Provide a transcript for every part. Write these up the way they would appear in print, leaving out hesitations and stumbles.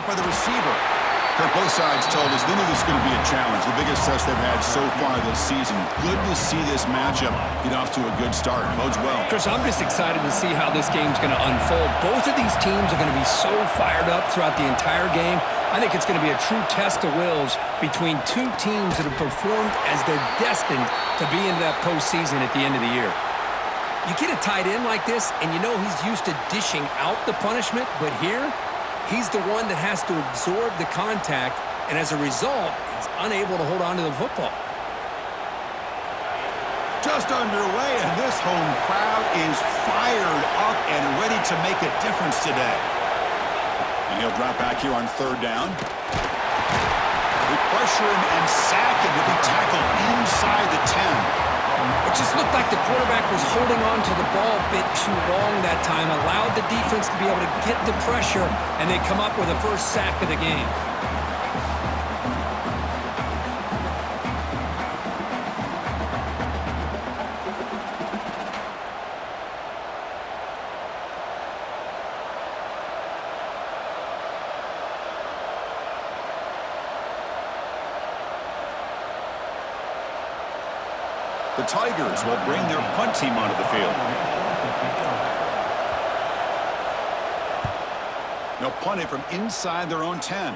out by the receiver. Both sides told us they knew this was going to be a challenge, the biggest test they've had so far this season. Good to see this matchup get off to a good start. Bodes well. Chris, I'm just excited to see how this game's going to unfold. Both of these teams are going to be so fired up throughout the entire game. I think it's going to be a true test of wills between two teams that have performed as they're destined to be into that postseason at the end of the year. You get a tight end like this, and you know he's used to dishing out the punishment, but here, he's the one that has to absorb the contact, and as a result, he's unable to hold on to the football. Just underway, and this home crowd is fired up and ready to make a difference today. And he'll drop back here on third down. We pressure him and sack him to be tackled inside the 10. It just looked like the quarterback was holding on to the ball a bit too long that time, allowed the defense to be able to get the pressure, and they come up with the first sack of the game. The Tigers will bring their punt team onto the field. They'll punt it from inside their own 10.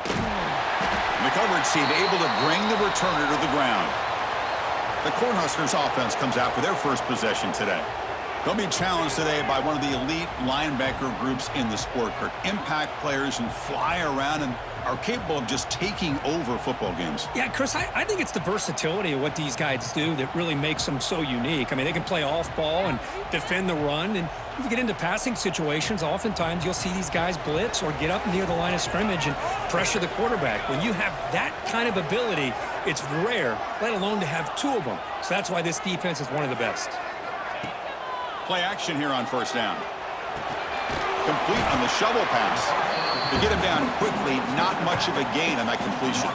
The coverage team able to bring the returner to the ground. The Cornhuskers offense comes out for their first possession today. They'll be challenged today by one of the elite linebacker groups in the sport, Kirk. Impact players who fly around and are capable of just taking over football games. Yeah, Chris, I think it's the versatility of what these guys do that really makes them so unique. I mean, they can play off ball and defend the run, and if you get into passing situations, oftentimes you'll see these guys blitz or get up near the line of scrimmage and pressure the quarterback. When you have that kind of ability, it's rare, let alone to have two of them. So that's why this defense is one of the best. Play action here on first down. Complete on the shovel pass. To get him down quickly, not much of a gain on that completion.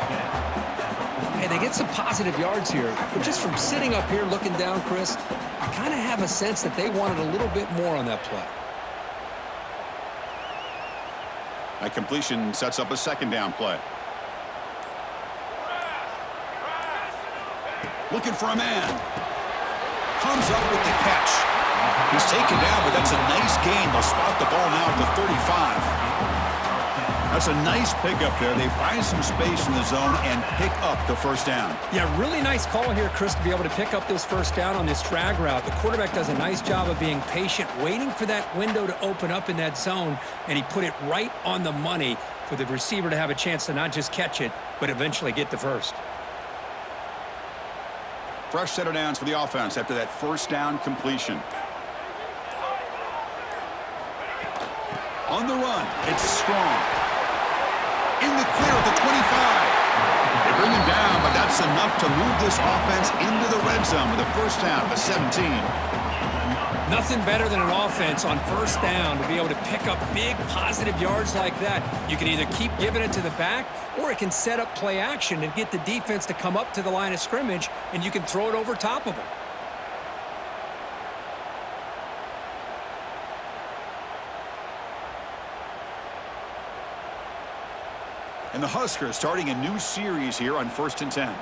Hey, they get some positive yards here, but just from sitting up here looking down, Chris, I kind of have a sense that they wanted a little bit more on that play. That completion sets up a second down play. Looking for a man. Comes up with the catch. He's taken down, but that's a nice gain. They'll spot the ball now at the 35. That's a nice pickup there. They find some space in the zone and pick up the first down. Yeah, really nice call here, Chris, to be able to pick up this first down on this drag route. The quarterback does a nice job of being patient, waiting for that window to open up in that zone, and he put it right on the money for the receiver to have a chance to not just catch it, but eventually get the first. Fresh set of downs for the offense after that first down completion. On the run, it's Strong. In the clear at the 25. They bring him down, but that's enough to move this offense into the red zone with a first down at the 17. Nothing better than an offense on first down to be able to pick up big positive yards like that. You can either keep giving it to the back, or it can set up play action and get the defense to come up to the line of scrimmage, and you can throw it over top of them. And the Huskers starting a new series here on 1st and 10.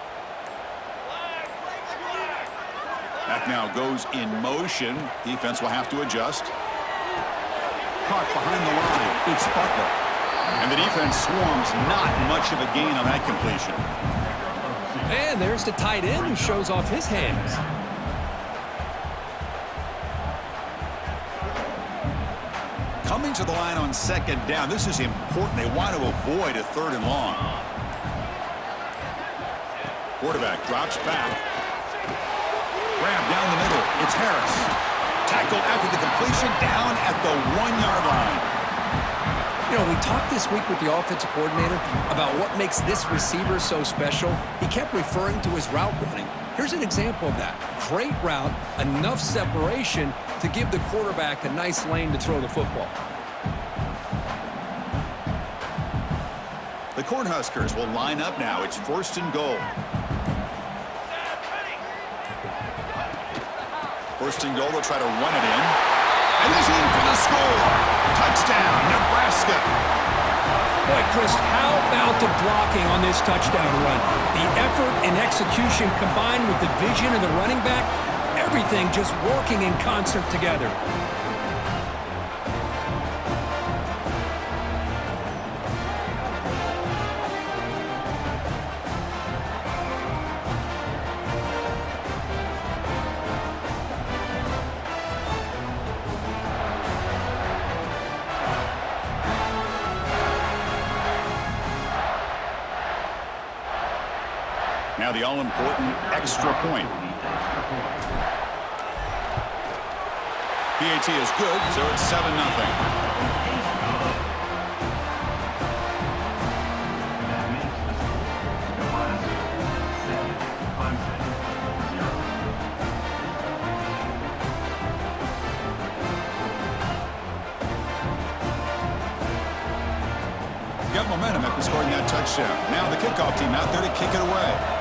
That now goes in motion. Defense will have to adjust. Caught behind the line. It's Butler. And the defense swarms. Not much of a gain on that completion. And there's the tight end who shows off his hands. Coming to the line on second down. This is important. They want to avoid a third and long. Quarterback drops back. Grab down the middle. It's Harris. Tackled after the completion down at the 1-yard line. You know, we talked this week with the offensive coordinator about what makes this receiver so special. He kept referring to his route running. Here's an example of that. Great route, enough separation to give the quarterback a nice lane to throw the football. The Cornhuskers will line up now. It's 1st and goal. 1st and goal, they'll try to run it in. And he's in for the score. Touchdown, Nebraska. Boy, Chris, how about the blocking on this touchdown run? The effort and execution combined with the vision of the running back, everything just working in concert together. Now the all-important extra point. PAT is good, so it's 7-0. Got momentum after scoring that touchdown. Now the kickoff team out there to kick it away.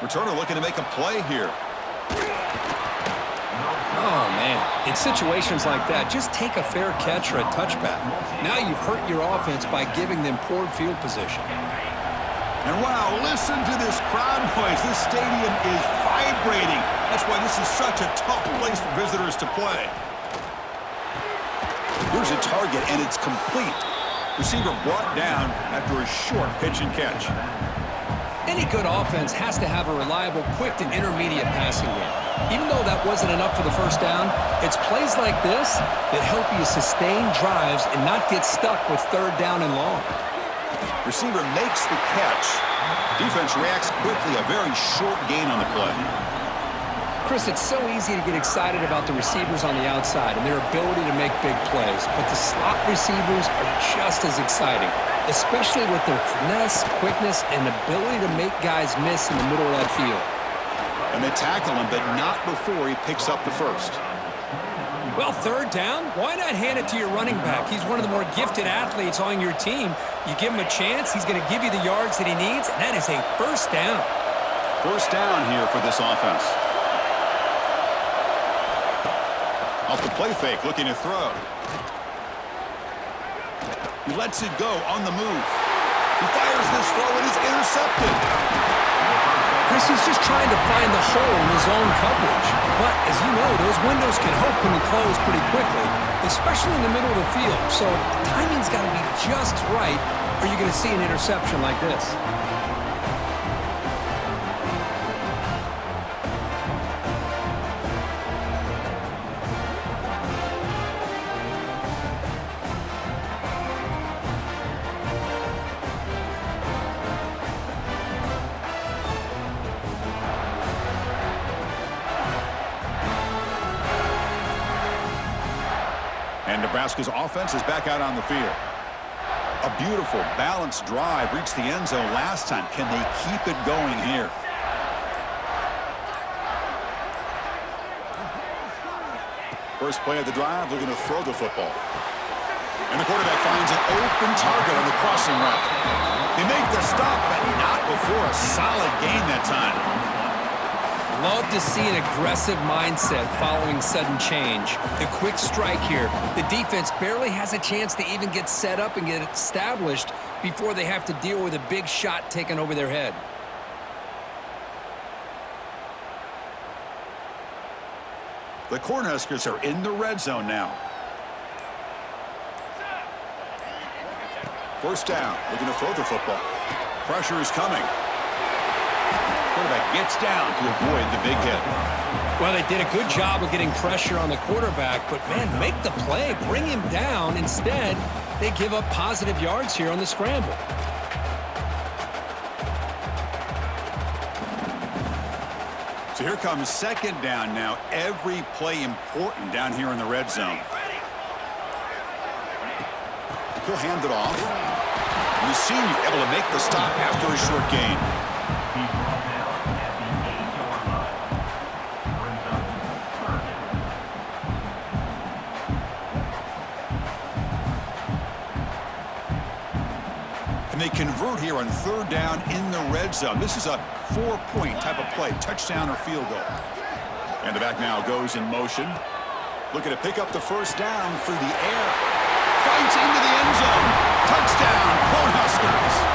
Returner looking to make a play here. Oh, man. In situations like that, just take a fair catch or a touchback. Now you've hurt your offense by giving them poor field position. And wow, listen to this crowd noise. This stadium is vibrating. That's why this is such a tough place for visitors to play. Here's a target, and it's complete. Receiver brought down after a short pitch and catch. Any good offense has to have a reliable, quick, and intermediate passing game. Even though that wasn't enough for the first down, it's plays like this that help you sustain drives and not get stuck with third down and long. Receiver makes the catch. Defense reacts quickly. A very short gain on the play. Chris, it's so easy to get excited about the receivers on the outside and their ability to make big plays, but the slot receivers are just as exciting, especially with their finesse, quickness, and ability to make guys miss in the middle of that field. And they tackle him, but not before he picks up the first. Well, third down, why not hand it to your running back? He's one of the more gifted athletes on your team. You give him a chance, he's going to give you the yards that he needs, and that is a first down. First down here for this offense. Off the play fake, looking to throw. He lets it go on the move. He fires this throw and is intercepted. Chris, he's just trying to find the hole in his own coverage. But, as you know, those windows can open and close pretty quickly, especially in the middle of the field. So, timing's got to be just right, or you're going to see an interception like this. And Nebraska's offense is back out on the field. A beautiful, balanced drive reached the end zone last time. Can they keep it going here? First play of the drive, looking to throw the football. And the quarterback finds an open target on the crossing route. They make the stop, but not before a solid gain that time. Love to see an aggressive mindset following sudden change. The quick strike here. The defense barely has a chance to even get set up and get established before they have to deal with a big shot taken over their head. The Cornhuskers are in the red zone now. First down, looking to throw the football. Pressure is coming. Quarterback gets down to avoid the big hit. Well, they did a good job of getting pressure on the quarterback, but, man, make the play, bring him down. Instead, they give up positive yards here on the scramble. So here comes second down now. Every play important down here in the red zone. He'll hand it off. And the senior able to make the stop after a short gain. And they convert convert here on third down in the red zone. This is a 4-point type of play, touchdown or field goal. And the back now goes in motion. Looking to pick up the first down through the air. Fights into the end zone. Touchdown, Cornhuskers.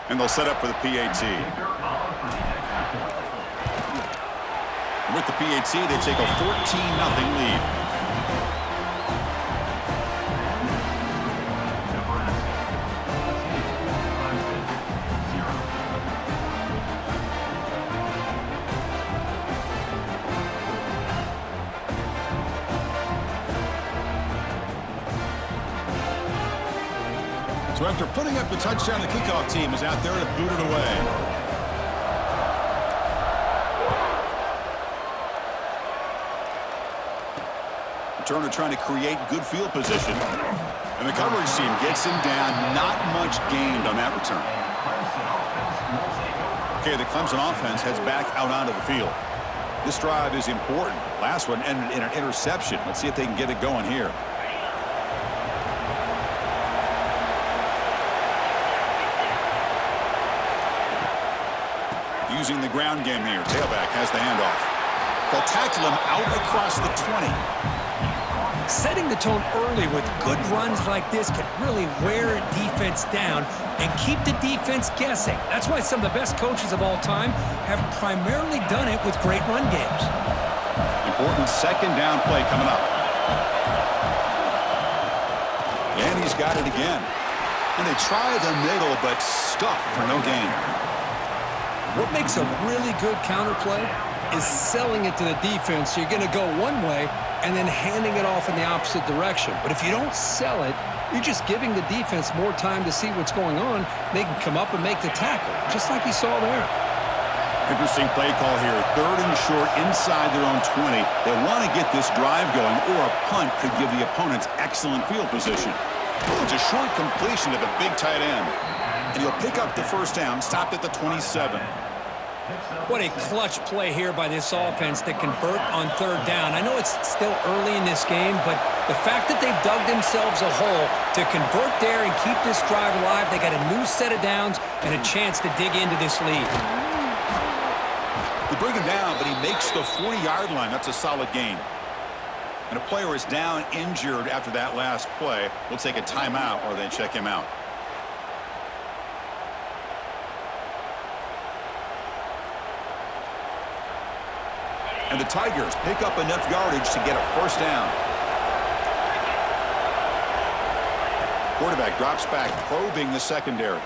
And they'll set up for the PAT. And with the PAT, they take a 14-0 lead. So after putting up the touchdown, the kickoff team is out there to boot it away. Turner trying to create good field position. And the coverage team gets him down. Not much gained on that return. Okay, the Clemson offense heads back out onto the field. This drive is important. Last one ended in an interception. Let's see if they can get it going here. Using the ground game here. Tailback has the handoff. They'll tackle him out across the 20. Setting the tone early with good runs like this can really wear a defense down and keep the defense guessing. That's why some of the best coaches of all time have primarily done it with great run games. Important second down play coming up. And he's got it again. And they try the middle, but stuff for no gain. What makes a really good counterplay is selling it to the defense. So you're going to go one way and then handing it off in the opposite direction. But if you don't sell it, you're just giving the defense more time to see what's going on. They can come up and make the tackle, just like you saw there. Interesting play call here. Third and short inside their own 20. They want to get this drive going, or a punt could give the opponents excellent field position. Oh, it's a short completion to the big tight end. And he'll pick up the first down, stopped at the 27. What a clutch play here by this offense to convert on third down. I know it's still early in this game, but the fact that they've dug themselves a hole to convert there and keep this drive alive, they got a new set of downs and a chance to dig into this lead. They bring him down, but he makes the 40-yard line. That's a solid gain. And a player is down injured after that last play. We'll take a timeout or then check him out. And the Tigers pick up enough yardage to get a first down. Quarterback drops back, probing the secondary.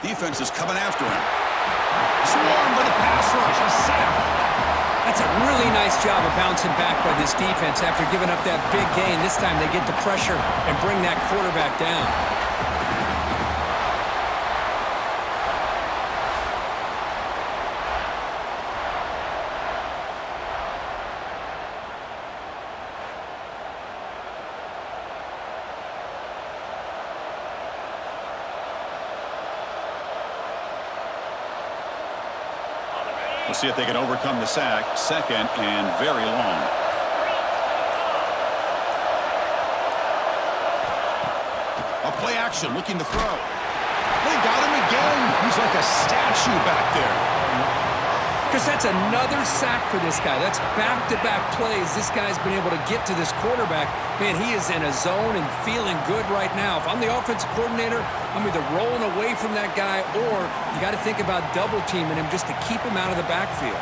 Defense is coming after him. Swarmed by the pass rush. A sack. That's a really nice job of bouncing back by this defense after giving up that big gain. This time they get the pressure and bring that quarterback down. We'll see if they can overcome the sack. Second and very long. A play action, looking to throw. They got him again. He's like a statue back there. Because that's another sack for this guy. That's back-to-back plays. This guy's been able to get to this quarterback. Man, he is in a zone and feeling good right now. If I'm the offensive coordinator, I'm either rolling away from that guy or you got to think about double-teaming him just to keep him out of the backfield.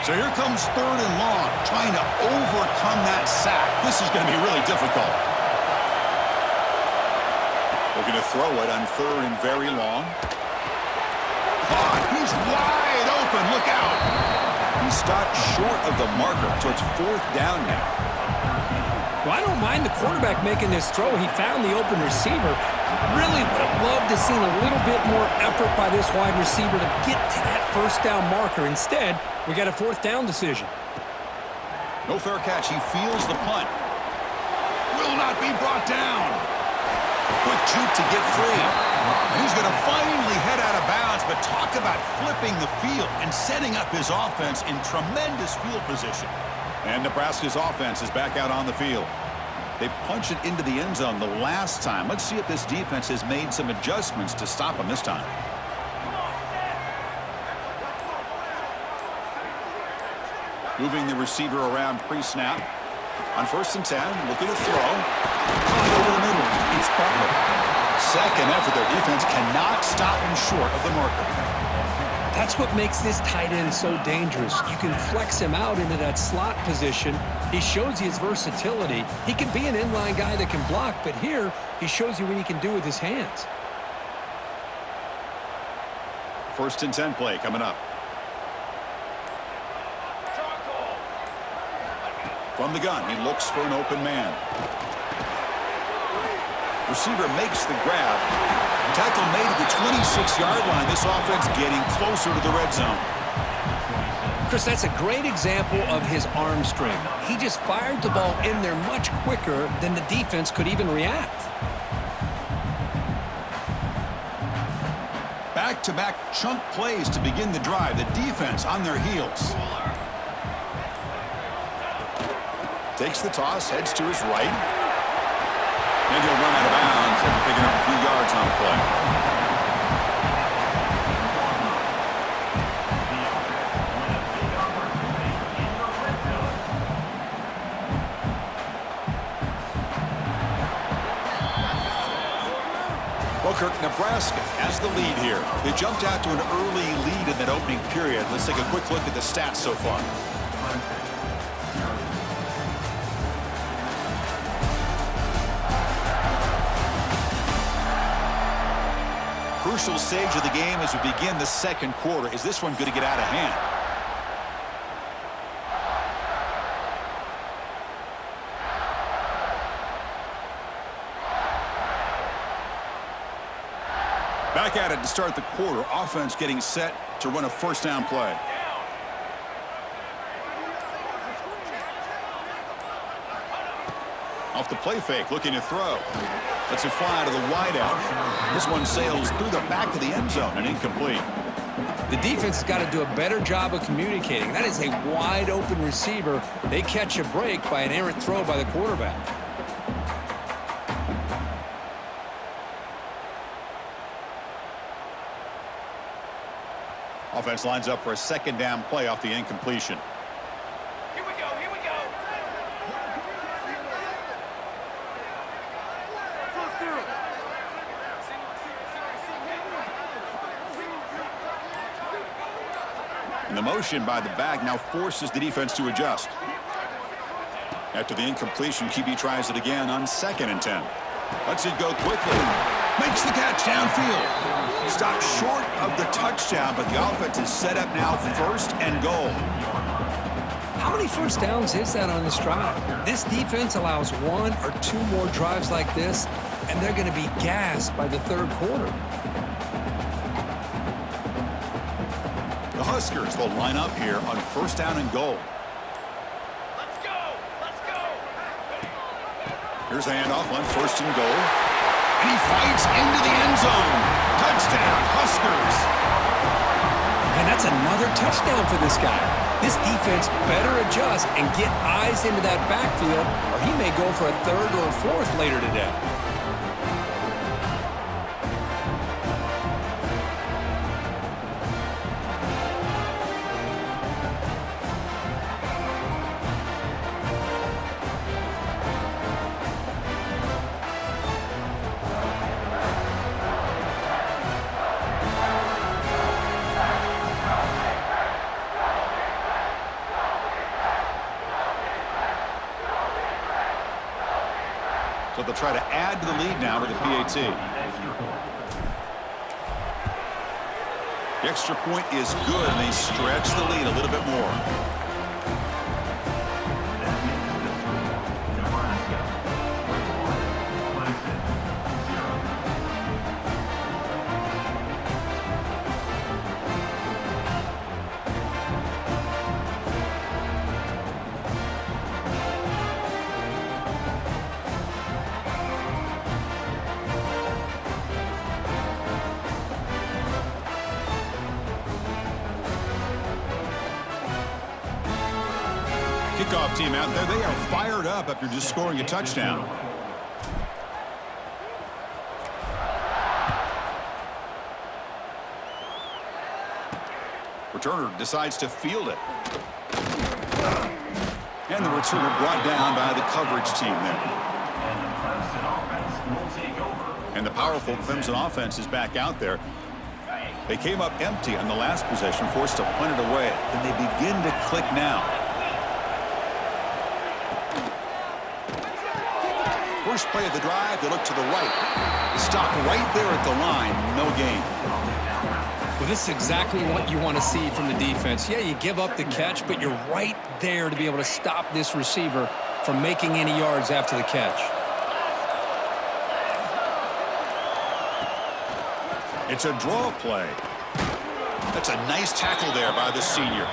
So here comes third and long, trying to overcome that sack. This is going to be really difficult. Looking to throw it on third and very long. Caught. wide open. Look out. He stopped short of the marker, so it's 4th down now. Well, I don't mind the quarterback making this throw. He found the open receiver. Really would have loved to seen a little bit more effort by this wide receiver to get to that 1st down marker. Instead, we got a 4th down decision. No fair catch. He feels the punt. Will not be brought down. Quick juke to get free. And he's going to finally head out of bounds, but talk about flipping the field and setting up his offense in tremendous field position. And Nebraska's offense is back out on the field. They punched it into the end zone the last time. Let's see if this defense has made some adjustments to stop them this time. Moving the receiver around pre-snap. On 1st and 10, looking to throw. Over the middle. It's Butler. Second effort. Their defense cannot stop him short of the marker. That's what makes this tight end so dangerous. You can flex him out into that slot position. He shows you his versatility. He can be an inline guy that can block, but here he shows you what he can do with his hands. 1st and 10 play coming up. From the gun, he looks for an open man. Receiver makes the grab. Tackle made at the 26-yard line. This offense getting closer to the red zone. Chris, that's a great example of his arm strength. He just fired the ball in there much quicker than the defense could even react. Back-to-back chunk plays to begin the drive. The defense on their heels. Takes the toss, heads to his right. And he'll run out of bounds after picking up a few yards on the play. Well, Kirk, Nebraska has the lead here. They jumped out to an early lead in that opening period. Let's take a quick look at the stats so far. Crucial stage of the game as we begin the 2nd quarter. Is this one going to get out of hand? Back at it to start the quarter. Offense getting set to run a 1st down play. Off the play fake, looking to throw. That's a fly to the wideout. This one sails through the back of the end zone and incomplete. The defense has got to do a better job of communicating. That is a wide open receiver. They catch a break by an errant throw by the quarterback. Offense lines up for a 2nd down play off the incompletion. Here we go. And the motion by the back now forces the defense to adjust. After the incompletion, QB tries it again on 2nd and 10. Lets it go quickly. Makes the catch downfield. Stopped short of the touchdown, but the offense is set up now 1st and goal. How many 1st downs is that on this drive? This defense allows 1 or 2 more drives like this, and they're going to be gassed by the 3rd quarter. The Huskers will line up here on 1st down and goal. Let's go. Here's the handoff on 1st and goal. And he fights into the end zone. Touchdown, Huskers. And that's another touchdown for this guy. This defense better adjust and get eyes into that backfield, or he may go for a 3rd or a 4th later today. So they'll try to add to the lead now with the PAT. The extra point is good, and they stretch the lead a little bit more. Kickoff team out there. They are fired up after just scoring a touchdown. Returner decides to field it. And the returner brought down by the coverage team there. And the powerful Clemson offense is back out there. They came up empty on the last possession, forced to punt it away. Can they begin to click now? First play of the drive, they look to the right. Stop right there at the line, no gain. Well, this is exactly what you want to see from the defense. Yeah, you give up the catch, but you're right there to be able to stop this receiver from making any yards after the catch. It's a draw play. That's a nice tackle there by the senior.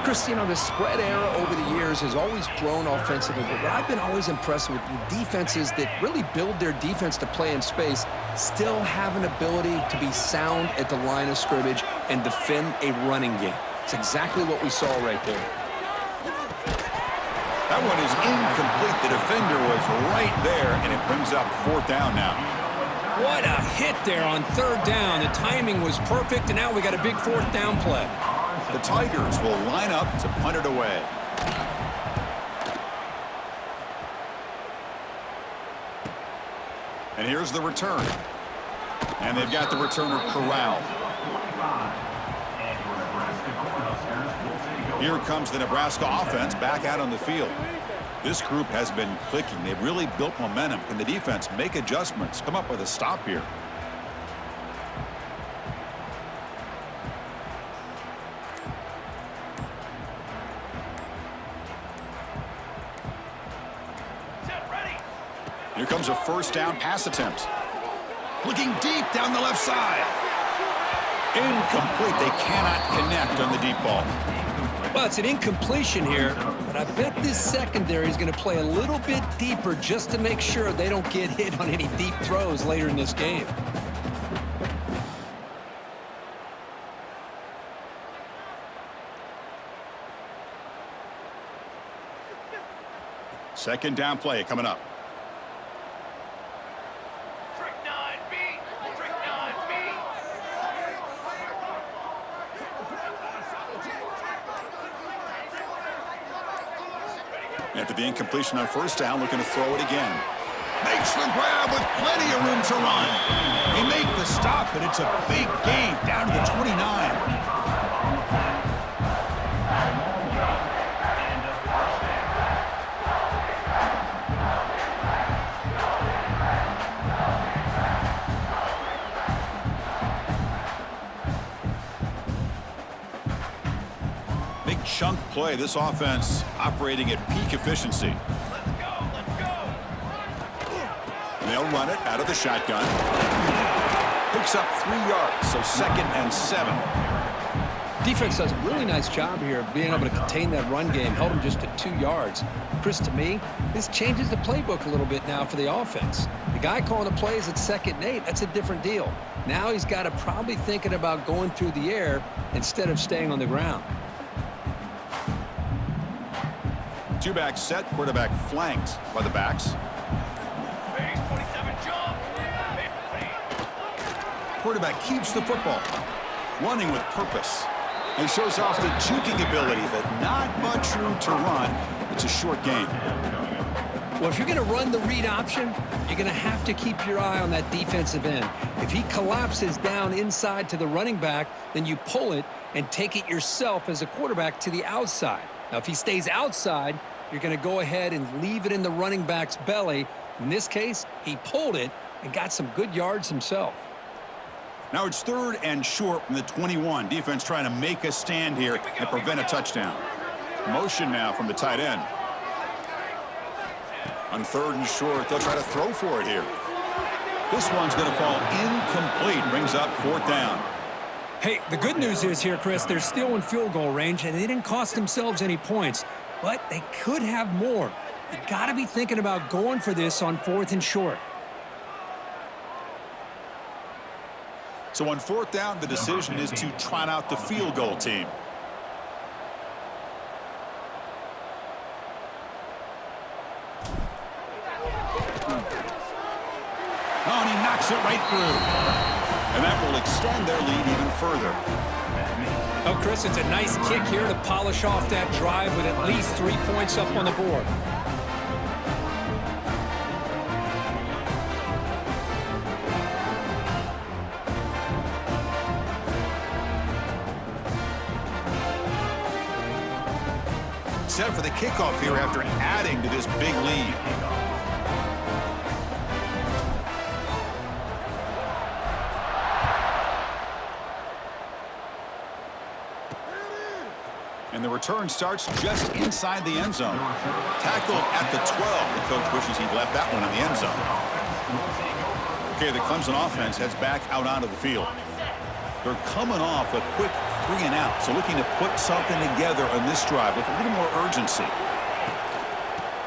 Chris, you know, the spread era over the years has always grown offensively, but what I've been always impressed with the defenses that really build their defense to play in space still have an ability to be sound at the line of scrimmage and defend a running game. It's exactly what we saw right there. That one is incomplete. The defender was right there, and it brings up fourth down now. What a hit there on third down. The timing was perfect, and now we got a big fourth down play. The Tigers will line up to punt it away. And here's the return. And they've got the returner corralled. Here comes the Nebraska offense back out on the field. This group has been clicking. They've really built momentum. Can the defense make adjustments, come up with a stop here? Here comes a first down pass attempt. Looking deep down the left side. Incomplete. They cannot connect on the deep ball. Well, it's an incompletion here, but I bet this secondary is going to play a little bit deeper just to make sure they don't get hit on any deep throws later in this game. Second down play coming up. After the incompletion on first down, looking to throw it again. Makes the grab with plenty of room to run. They make the stop, but it's a big gain down to the 29. Big chunk play. This offense operating at peak efficiency. Let's go, let's go. And they'll run it out of the shotgun. Picks up 3 yards, so 2nd and 7. Defense does a really nice job here of being able to contain that run game, held them just to 2 yards. Chris, to me, this changes the playbook a little bit now for the offense. The guy calling the plays at 2nd and 8, that's a different deal. Now he's got to probably thinking about going through the air instead of staying on the ground. Two-back set, quarterback flanked by the backs. Base 27 jump. Quarterback keeps the football, running with purpose. He shows off the juking ability, but not much room to run. It's a short game. Well, if you're going to run the read option, you're going to have to keep your eye on that defensive end. If he collapses down inside to the running back, then you pull it and take it yourself as a quarterback to the outside. Now, if he stays outside, you're going to go ahead and leave it in the running back's belly. In this case, he pulled it and got some good yards himself. Now it's 3rd and short from the 21. Defense trying to make a stand here and prevent a touchdown. Motion now from the tight end. On 3rd and short, they'll try to throw for it here. This one's going to fall incomplete. Brings up 4th down. Hey, the good news is here, Chris, they're still in field goal range, and they didn't cost themselves any points, but they could have more. You got to be thinking about going for this on 4th and short. So on 4th down, the decision is to trot out the field goal team. Oh, and he knocks it right through. And that will extend their lead even further. Oh, Chris, it's a nice kick here to polish off that drive with at least 3 points up on the board. Set for the kickoff here after adding to this big lead. And the return starts just inside the end zone. Tackled at the 12. The coach wishes he'd left that one in the end zone. Okay, the Clemson offense heads back out onto the field. They're coming off a quick 3 and out, so looking to put something together on this drive with a little more urgency.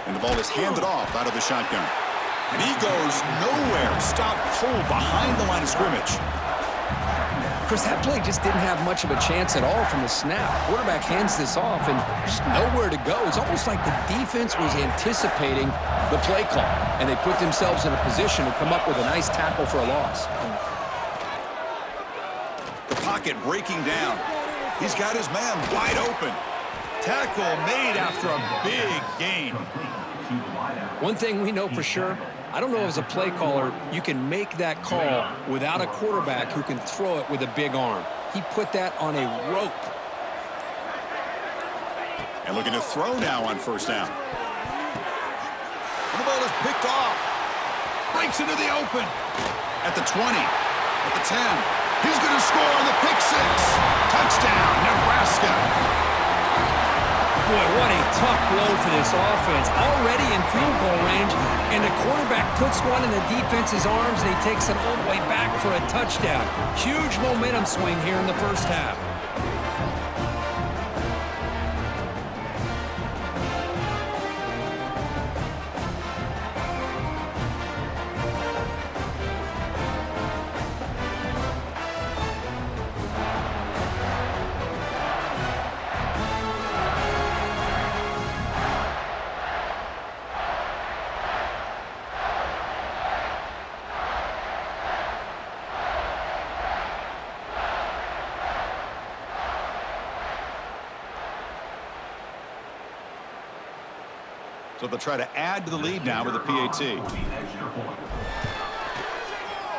And the ball is handed off out of the shotgun. And he goes nowhere. Stopped cold behind the line of scrimmage. Chris, that play just didn't have much of a chance at all from the snap. Quarterback hands this off and just nowhere to go. It's almost like the defense was anticipating the play call, and they put themselves in a position to come up with a nice tackle for a loss. The pocket breaking down. He's got his man wide open. Tackle made after a big gain. One thing we know for sure, I don't know as a play caller, you can make that call without a quarterback who can throw it with a big arm. He put that on a rope. And looking to throw now on 1st down. And the ball is picked off. Breaks into the open. At the 20. At the 10. He's going to score on the pick 6. Touchdown, Nebraska. Boy, what a tough blow for this offense. Already in field goal range, and the quarterback puts one in the defense's arms, and he takes it all the way back for a touchdown. Huge momentum swing here in the 1st half. So they'll try to add to the lead now with the PAT.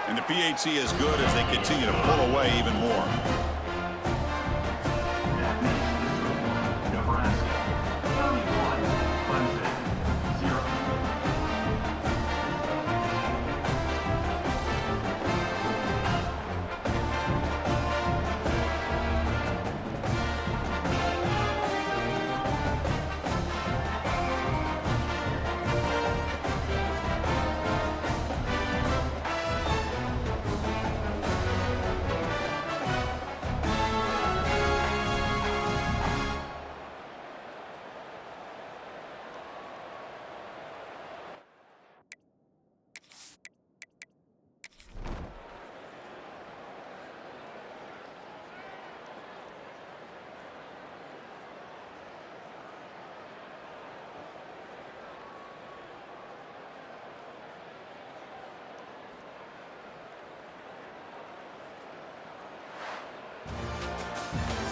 And the PAT is good as they continue to pull away even more.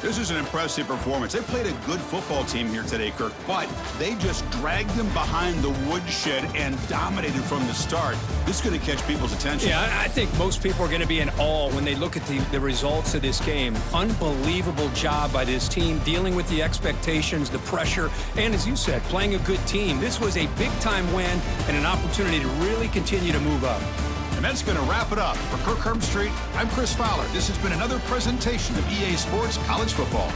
This is an impressive performance. They played a good football team here today, Kirk, but they just dragged them behind the woodshed and dominated from the start. This is going to catch people's attention. Yeah, I think most people are going to be in awe when they look at the results of this game. Unbelievable job by this team, dealing with the expectations, the pressure, and as you said, playing a good team. This was a big-time win and an opportunity to really continue to move up. And that's going to wrap it up. For Kirk Herbstreit, I'm Chris Fowler. This has been another presentation of EA Sports College Football.